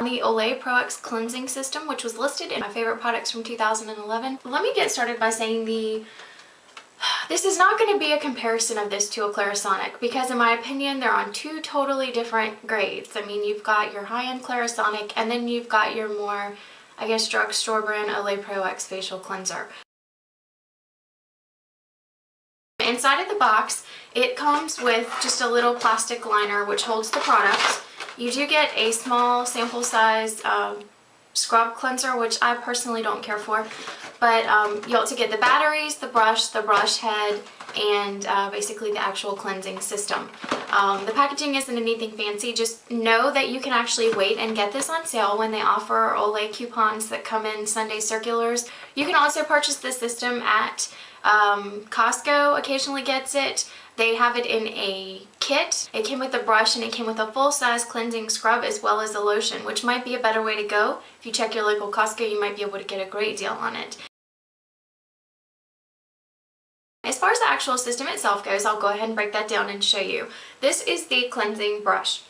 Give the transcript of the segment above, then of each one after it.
the Olay ProX cleansing system, which was listed in my favorite products from 2011. Let me get started by saying this is not going to be a comparison of this to a Clarisonic, because in my opinion they're on two totally different grades. I mean, you've got your high-end Clarisonic and then you've got your more, I guess, drugstore brand Olay ProX facial cleanser. Inside of the box, it comes with just a little plastic liner which holds the product. You do get a small sample size scrub cleanser, which I personally don't care for, but you also get the batteries, the brush head, and basically the actual cleansing system. The packaging isn't anything fancy. Just know that you can actually wait and get this on sale when they offer Olay coupons that come in Sunday circulars. You can also purchase this system at Costco occasionally gets it. They have it in a kit. It came with a brush and it came with a full-size cleansing scrub as well as a lotion, which might be a better way to go. If you check your local Costco, you might be able to get a great deal on it. As far as the actual system itself goes, I'll go ahead and break that down and show you. This is the cleansing brush.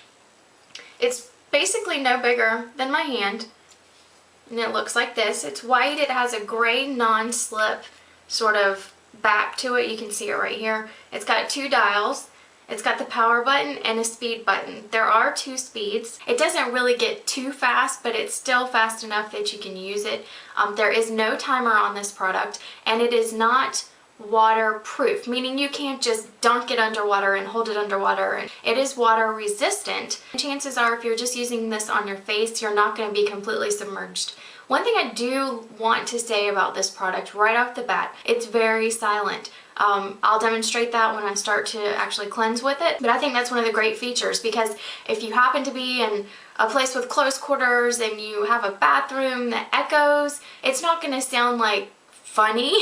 It's basically no bigger than my hand, and it looks like this. It's white. It has a gray non-slip sort of back to it. You can see it right here. It's got two dials. It's got the power button and a speed button. There are two speeds. It doesn't really get too fast, but it's still fast enough that you can use it. There is no timer on this product, and it is not waterproof, meaning you can't just dunk it underwater and hold it underwater. It is water resistant. Chances are, if you're just using this on your face, you're not going to be completely submerged. One thing I do want to say about this product right off the bat, it's very silent. I'll demonstrate that when I start to actually cleanse with it, but I think that's one of the great features, because if you happen to be in a place with close quarters and you have a bathroom that echoes, it's not going to sound like funny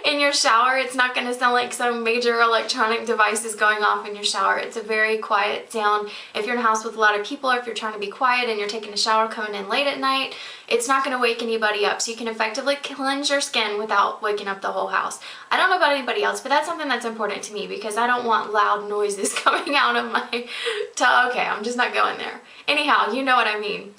in your shower. It's not going to sound like some major electronic device is going off in your shower. It's a very quiet sound. If you're in a house with a lot of people, or if you're trying to be quiet and you're taking a shower coming in late at night, it's not going to wake anybody up. So you can effectively cleanse your skin without waking up the whole house. I don't know about anybody else, but that's something that's important to me, because I don't want loud noises coming out of my tub. Okay, I'm just not going there. Anyhow, you know what I mean.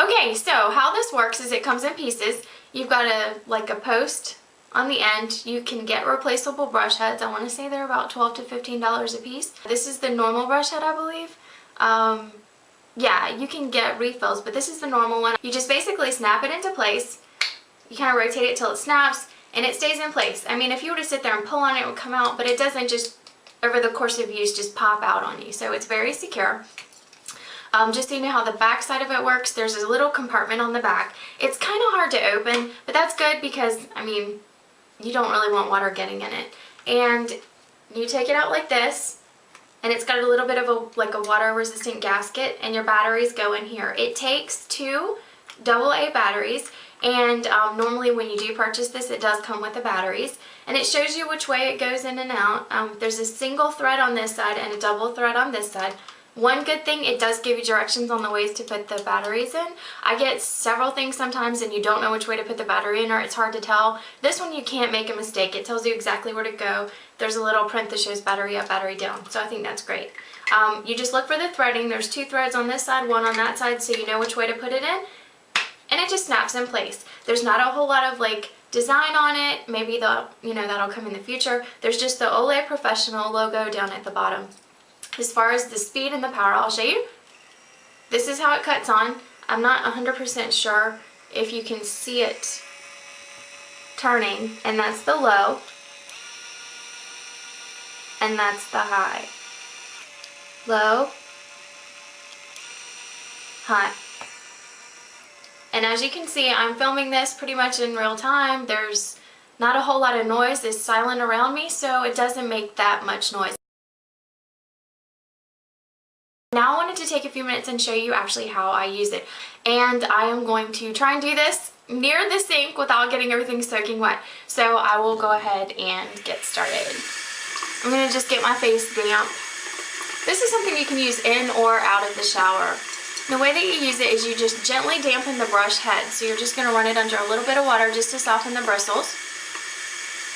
Okay, so how this works is it comes in pieces. You've got a post on the end. You can get replaceable brush heads. I want to say they're about $12 to $15 a piece. This is the normal brush head, I believe. Yeah, you can get refills, but this is the normal one. You just basically snap it into place. You kind of rotate it till it snaps, and it stays in place. I mean, if you were to sit there and pull on it, it would come out, but it doesn't just, over the course of use, just pop out on you. So it's very secure. Just so you know how the back side of it works, there's a little compartment on the back. It's kind of hard to open, but that's good because, I mean, you don't really want water getting in it. And you take it out like this, and it's got a little bit of a water resistant gasket, and your batteries go in here. It takes two AA batteries, and normally when you do purchase this, it does come with the batteries, and it shows you which way it goes in and out. There's a single thread on this side and a double thread on this side. One good thing, it does give you directions on the ways to put the batteries in. I get several things sometimes and you don't know which way to put the battery in, or it's hard to tell. This one you can't make a mistake. It tells you exactly where to go. There's a little print that shows battery up, battery down, so I think that's great. You just look for the threading. There's two threads on this side, one on that side, so you know which way to put it in, and it just snaps in place. There's not a whole lot of design on it. Maybe that'll come in the future. There's just the Olay Professional logo down at the bottom. As far as the speed and the power, I'll show you. This is how it cuts on. I'm not 100% sure if you can see it turning, and that's the low, and that's the high. Low, high. And as you can see, I'm filming this pretty much in real time. There's not a whole lot of noise. It's silent around me, so it doesn't make that much noise. Now I wanted to take a few minutes and show you actually how I use it. And I am going to try and do this near the sink without getting everything soaking wet. So I will go ahead and get started. I'm going to just get my face damp. This is something you can use in or out of the shower. The way that you use it is you just gently dampen the brush head. So you're just going to run it under a little bit of water just to soften the bristles.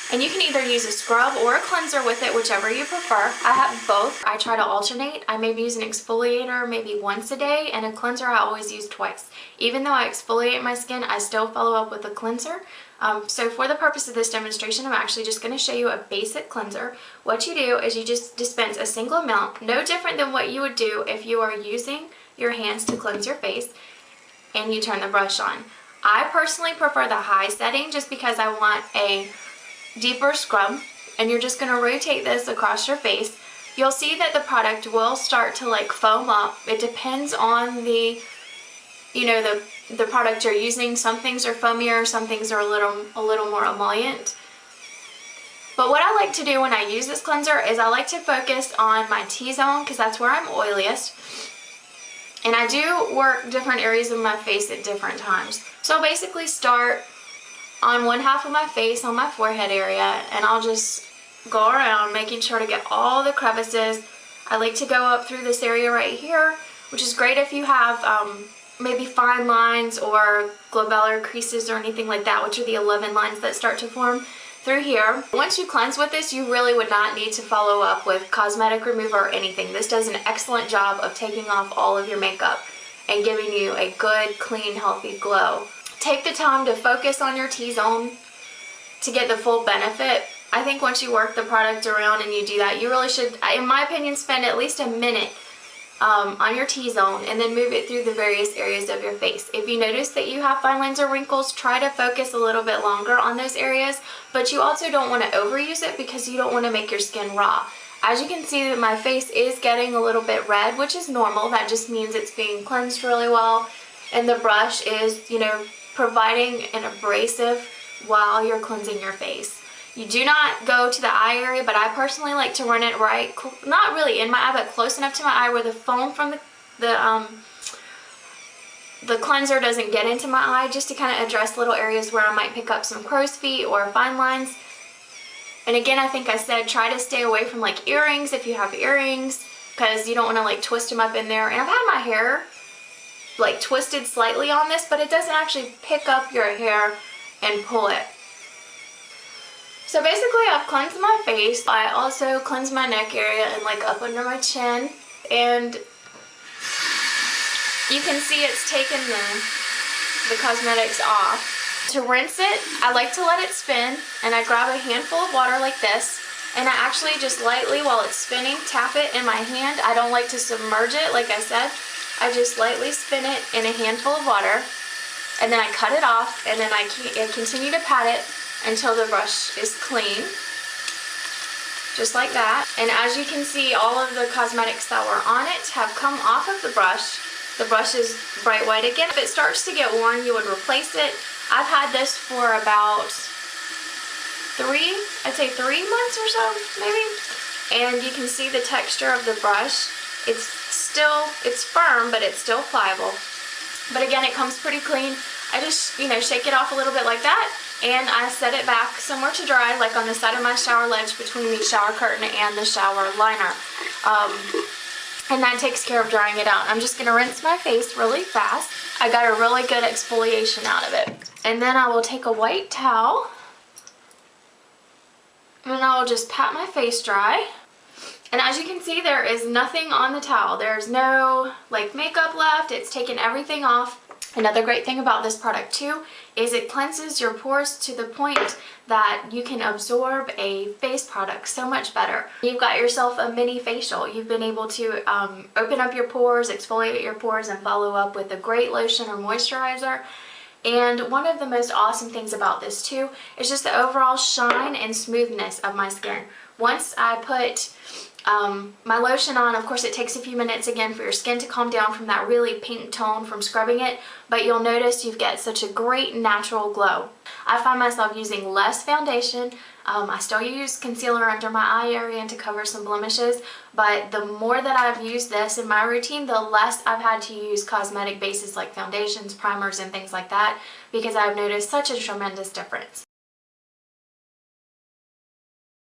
And you can either use a scrub or a cleanser with it, whichever you prefer. I have both. I try to alternate. I maybe use an exfoliator maybe once a day, and a cleanser I always use twice. Even though I exfoliate my skin, I still follow up with a cleanser. So for the purpose of this demonstration, I'm actually just going to show you a basic cleanser. What you do is you just dispense a single amount, no different than what you would do if you are using your hands to cleanse your face, and you turn the brush on. I personally prefer the high setting just because I want a deeper scrub, and you're just going to rotate this across your face. You'll see that the product will start to like foam up. It depends on the, you know, the product you're using. Some things are foamier, some things are a little more emollient. But what I like to do when I use this cleanser is I like to focus on my T-zone because that's where I'm oiliest. And I do work different areas of my face at different times. So I'll basically start on one half of my face, on my forehead area, and I'll just go around making sure to get all the crevices. I like to go up through this area right here, which is great if you have maybe fine lines or glabellar creases or anything like that, which are the 11 lines that start to form through here. Once you cleanse with this, you really would not need to follow up with cosmetic remover or anything. This does an excellent job of taking off all of your makeup and giving you a good, clean, healthy glow. Take the time to focus on your T-zone to get the full benefit. I think once you work the product around and you do that, you really should, in my opinion, spend at least a minute on your T-zone and then move it through the various areas of your face. If you notice that you have fine lines or wrinkles, try to focus a little bit longer on those areas, but you also don't want to overuse it because you don't want to make your skin raw. As you can see, my face is getting a little bit red, which is normal. That just means it's being cleansed really well, and the brush is, you know, providing an abrasive while you're cleansing your face. You do not go to the eye area, but I personally like to run it right, not really in my eye, but close enough to my eye where the foam from the cleanser doesn't get into my eye, just to kind of address little areas where I might pick up some crow's feet or fine lines. And again, I think I said try to stay away from like earrings if you have earrings, because you don't want to like twist them up in there. And I've had my hair like twisted slightly on this, but it doesn't actually pick up your hair and pull it. So basically I've cleansed my face. I also cleanse my neck area and like up under my chin, and you can see it's taken the cosmetics off. To rinse it, I like to let it spin, and I grab a handful of water like this, and I actually just lightly, while it's spinning, tap it in my hand. I don't like to submerge it, like I said. I just lightly spin it in a handful of water, and then I cut it off, and then I continue to pat it until the brush is clean, just like that. And as you can see, all of the cosmetics that were on it have come off of the brush. The brush is bright white again. If it starts to get worn, you would replace it. I've had this for about I'd say 3 months or so, maybe. And you can see the texture of the brush. It's firm, but it's still pliable. But again, it comes pretty clean. I just, you know, shake it off a little bit like that, and I set it back somewhere to dry, like on the side of my shower ledge between the shower curtain and the shower liner. And that takes care of drying it out. I'm just going to rinse my face really fast. I got a really good exfoliation out of it. And then I will take a white towel, and I will just pat my face dry. And as you can see, there is nothing on the towel. There's no like makeup left. It's taken everything off. Another great thing about this product too is it cleanses your pores to the point that you can absorb a face product so much better. You've got yourself a mini facial. You've been able to open up your pores, exfoliate your pores, and follow up with a great lotion or moisturizer. And one of the most awesome things about this too is just the overall shine and smoothness of my skin. Once I put my lotion on, of course it takes a few minutes again for your skin to calm down from that really pink tone from scrubbing it, but you'll notice you get such a great natural glow. I find myself using less foundation. I still use concealer under my eye area and to cover some blemishes, but the more that I've used this in my routine, the less I've had to use cosmetic bases like foundations, primers, and things like that, because I've noticed such a tremendous difference.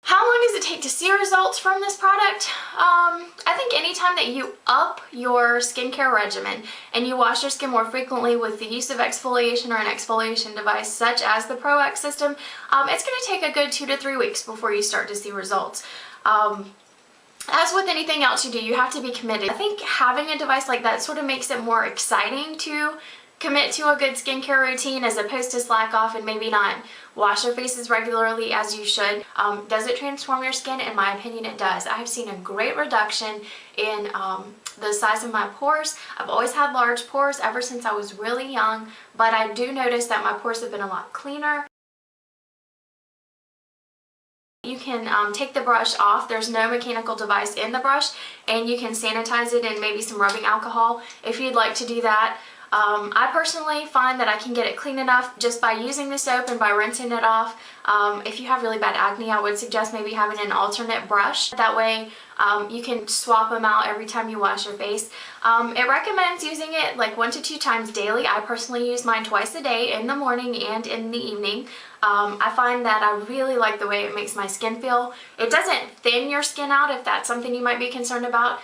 How long does it take to see results from this product? I think anytime that you up your skincare regimen and you wash your skin more frequently with the use of exfoliation or an exfoliation device such as the ProX system, it's going to take a good 2 to 3 weeks before you start to see results. As with anything else you do, you have to be committed. I think having a device like that sort of makes it more exciting to commit to a good skincare routine as opposed to slack off and maybe not wash your face as regularly as you should. Does it transform your skin? In my opinion, it does. I've seen a great reduction in the size of my pores. I've always had large pores ever since I was really young, but I do notice that my pores have been a lot cleaner. You can take the brush off. There's no mechanical device in the brush, and you can sanitize it in maybe some rubbing alcohol if you'd like to do that. I personally find that I can get it clean enough just by using the soap and by rinsing it off. If you have really bad acne, I would suggest maybe having an alternate brush. That way you can swap them out every time you wash your face. It recommends using it like 1 to 2 times daily. I personally use mine twice a day, in the morning and in the evening. I find that I really like the way it makes my skin feel. It doesn't thin your skin out if that's something you might be concerned about.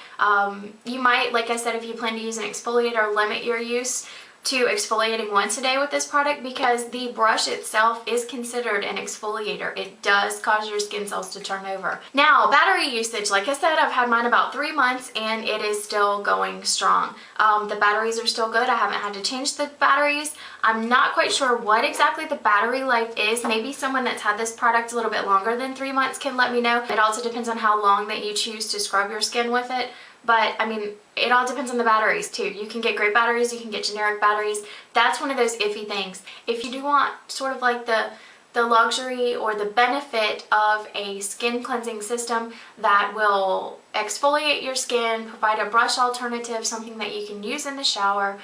You might, like I said, if you plan to use an exfoliator, limit your use to exfoliating once a day with this product because the brush itself is considered an exfoliator. It does cause your skin cells to turn over. Now, battery usage, like I said, I've had mine about 3 months and it is still going strong. The batteries are still good. I haven't had to change the batteries. I'm not quite sure what exactly the battery life is. Maybe someone that's had this product a little bit longer than 3 months can let me know. It also depends on how long that you choose to scrub your skin with it. But I mean, it all depends on the batteries too. You can get great batteries, you can get generic batteries. That's one of those iffy things. If you do want sort of like the luxury or the benefit of a skin cleansing system that will exfoliate your skin, provide a brush alternative, something that you can use in the shower,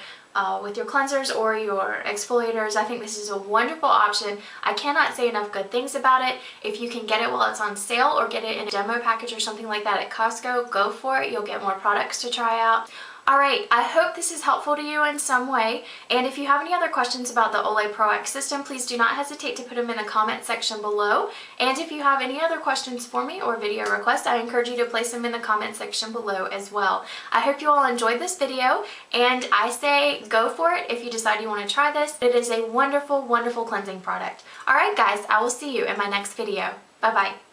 with your cleansers or your exfoliators, I think this is a wonderful option. I cannot say enough good things about it. If you can get it while it's on sale or get it in a demo package or something like that at Costco, go for it. You'll get more products to try out. Alright, I hope this is helpful to you in some way, and if you have any other questions about the Olay ProX system, please do not hesitate to put them in the comment section below. And if you have any other questions for me or video requests, I encourage you to place them in the comment section below as well. I hope you all enjoyed this video, and I say go for it if you decide you want to try this. It is a wonderful, wonderful cleansing product. Alright guys, I will see you in my next video. Bye-bye.